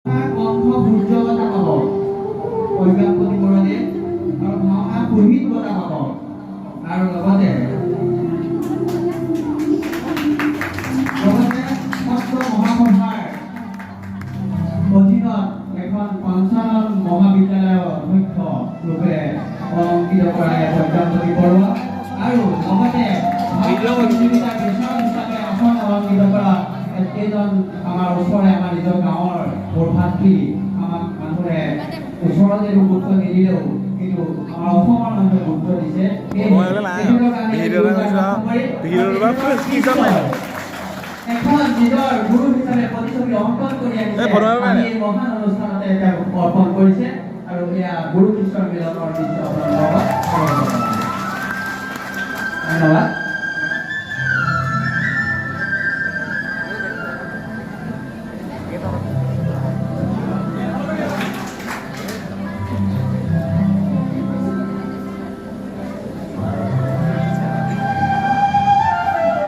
কণ্ঠ সূৰ্যবতা পাব পৰিজ্ঞাপতি বৰদে আৰু মহা পুৰোহিত বঁটা পাব আৰু লগতে সত্ৰ মহাসভাৰ অধীনত এখন পঞ্চানন মহাবিদ্যালয়ৰ অধ্যক্ষ ৰূপে অলংকৃত কৰা প্ৰজ্ঞাপতি বৰুৱা আৰু লগতে হিচাপে আসন অলংকৃত কৰা এজন আমাৰ ওচৰৰে আমাৰ নিজৰ গাঁৱৰ বৰভাতৃ আমাক মানুহে ওচৰতে গুৰুত্ব নিদিলেও কিন্তু আমাৰ অসমৰ মানুহে গুৰুত্ব দিছে এখন নিজৰ গুৰু হিচাপে প্ৰতিচ্ছবি অংকন কৰি আহিছে মহান অনুষ্ঠানতে তেওঁ অৰ্পণ কৰিছে আৰু এয়া গুৰু শিষ্যৰ মিলনৰ দৃশ্য ধন্যবাদ।